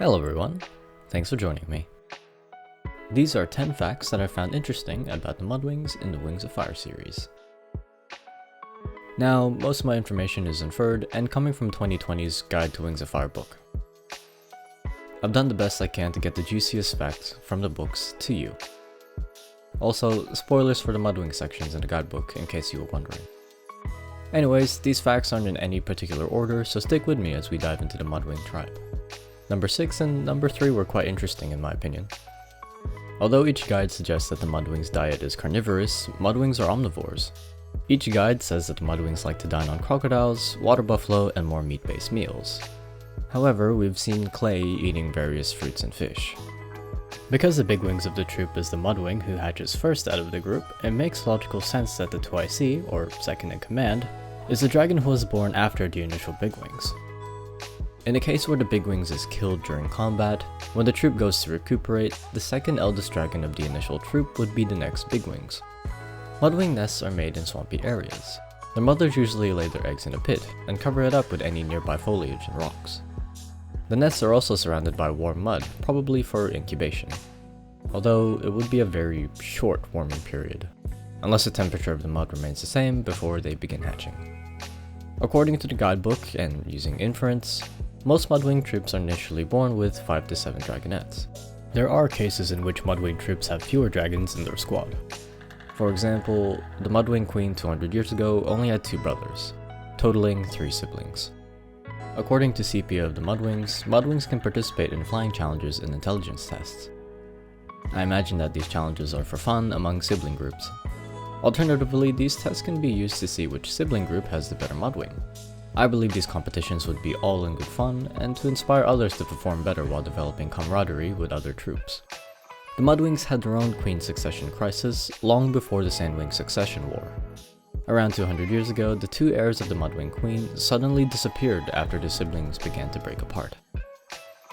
Hello everyone, thanks for joining me. These are 10 facts that I found interesting about the Mudwings in the Wings of Fire series. Now, most of my information is inferred and coming from 2020's Guide to Wings of Fire book. I've done the best I can to get the juiciest facts from the books to you. Also, spoilers for the Mudwing sections in the guidebook in case you were wondering. Anyways, these facts aren't in any particular order, so stick with me as we dive into the Mudwing tribe. Number 6 and number 3 were quite interesting in my opinion. Although each guide suggests that the Mudwings' diet is carnivorous, Mudwings are omnivores. Each guide says that the Mudwings like to dine on crocodiles, water buffalo, and more meat-based meals. However, we've seen Clay eating various fruits and fish. Because the big wings of the troop is the Mudwing who hatches first out of the group, it makes logical sense that the 2IC, or second in command, is the dragon who was born after the initial big wings. In the case where the big wings is killed during combat, when the troop goes to recuperate, the second eldest dragon of the initial troop would be the next big wings. Mudwing nests are made in swampy areas. Their mothers usually lay their eggs in a pit, and cover it up with any nearby foliage and rocks. The nests are also surrounded by warm mud, probably for incubation. Although it would be a very short warming period, unless the temperature of the mud remains the same before they begin hatching. According to the guidebook, and using inference, most Mudwing troops are initially born with 5 to 7 dragonettes. There are cases in which Mudwing troops have fewer dragons in their squad. For example, the Mudwing Queen 200 years ago only had 2 brothers, totaling 3 siblings. According to Sepia of the Mudwings, Mudwings can participate in flying challenges and intelligence tests. I imagine that these challenges are for fun among sibling groups. Alternatively, these tests can be used to see which sibling group has the better Mudwing. I believe these competitions would be all in good fun, and to inspire others to perform better while developing camaraderie with other troops. The Mudwings had their own queen succession crisis long before the Sandwing Succession War. Around 200 years ago, the 2 heirs of the Mudwing Queen suddenly disappeared after the siblings began to break apart.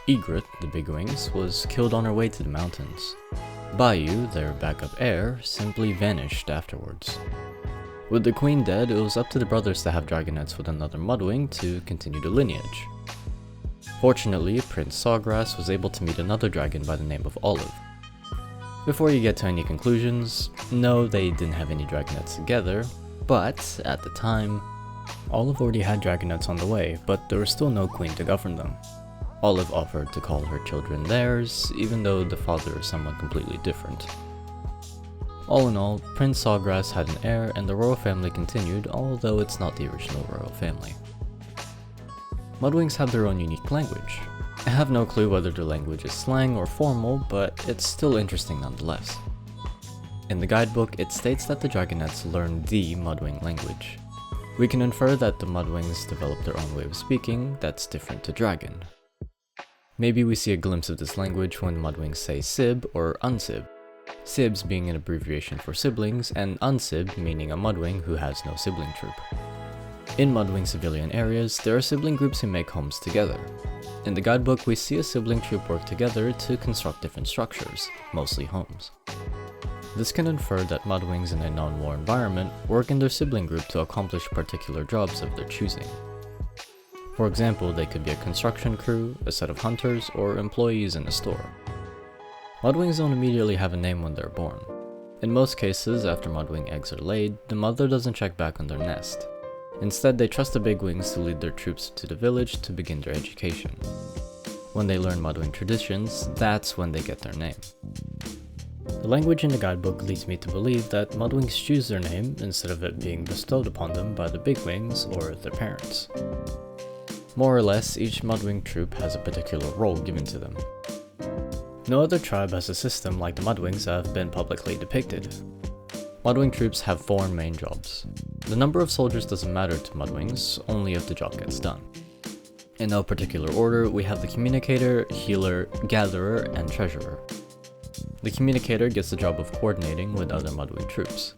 Egret, the Big Wings, was killed on her way to the mountains. Bayou, their backup heir, simply vanished afterwards. With the queen dead, it was up to the brothers to have dragonettes with another Mudwing to continue the lineage. Fortunately, Prince Sawgrass was able to meet another dragon by the name of Olive. Before you get to any conclusions, no, they didn't have any dragonettes together, but at the time, Olive already had dragonettes on the way, but there was still no queen to govern them. Olive offered to call her children theirs, even though the father is someone completely different. All in all, Prince Sawgrass had an heir and the royal family continued, although it's not the original royal family. Mudwings have their own unique language. I have no clue whether their language is slang or formal, but it's still interesting nonetheless. In the guidebook, it states that the dragonettes learn the Mudwing language. We can infer that the Mudwings develop their own way of speaking that's different to dragon. Maybe we see a glimpse of this language when Mudwings say sib or unsib. Sibs being an abbreviation for siblings, and unsib meaning a Mudwing who has no sibling troop. In Mudwing civilian areas, there are sibling groups who make homes together. In the guidebook, we see a sibling troop work together to construct different structures, mostly homes. This can infer that Mudwings in a non-war environment work in their sibling group to accomplish particular jobs of their choosing. For example, they could be a construction crew, a set of hunters, or employees in a store. Mudwings don't immediately have a name when they're born. In most cases, after Mudwing eggs are laid, the mother doesn't check back on their nest. Instead, they trust the big wings to lead their troops to the village to begin their education. When they learn Mudwing traditions, that's when they get their name. The language in the guidebook leads me to believe that Mudwings choose their name instead of it being bestowed upon them by the big wings or their parents. More or less, each Mudwing troop has a particular role given to them. No other tribe has a system like the Mudwings that have been publicly depicted. Mudwing troops have 4 main jobs. The number of soldiers doesn't matter to Mudwings, only if the job gets done. In no particular order, we have the communicator, healer, gatherer, and treasurer. The communicator gets the job of coordinating with other Mudwing troops.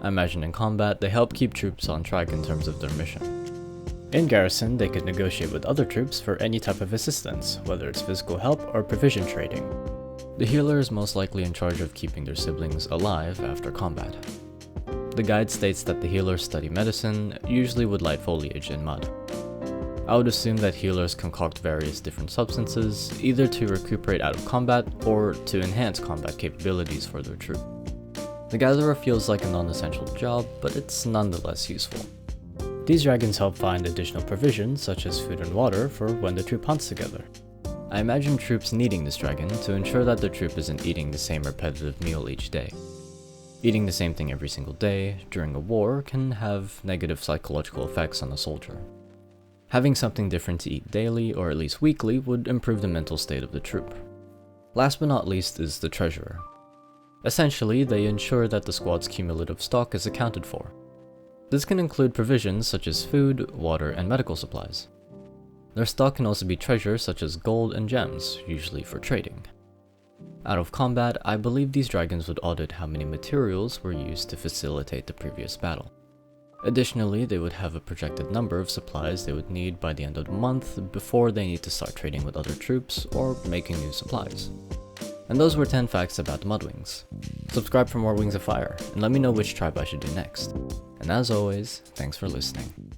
I imagine in combat, they help keep troops on track in terms of their mission. In garrison, they could negotiate with other troops for any type of assistance, whether it's physical help or provision trading. The healer is most likely in charge of keeping their siblings alive after combat. The guide states that the healers study medicine, usually with light foliage and mud. I would assume that healers concoct various different substances, either to recuperate out of combat or to enhance combat capabilities for their troop. The Gatherer feels like a non-essential job, but it's nonetheless useful. These dragons help find additional provisions such as food and water for when the troop hunts together. I imagine troops needing this dragon to ensure that their troop isn't eating the same repetitive meal each day. Eating the same thing every single day during a war can have negative psychological effects on a soldier. Having something different to eat daily or at least weekly would improve the mental state of the troop. Last but not least is the Treasurer. Essentially, they ensure that the squad's cumulative stock is accounted for. This can include provisions such as food, water, and medical supplies. Their stock can also be treasure such as gold and gems, usually for trading. Out of combat, I believe these dragons would audit how many materials were used to facilitate the previous battle. Additionally, they would have a projected number of supplies they would need by the end of the month before they need to start trading with other troops or making new supplies. And those were 10 facts about the Mudwings. Subscribe for more Wings of Fire, and let me know which tribe I should do next. And as always, thanks for listening.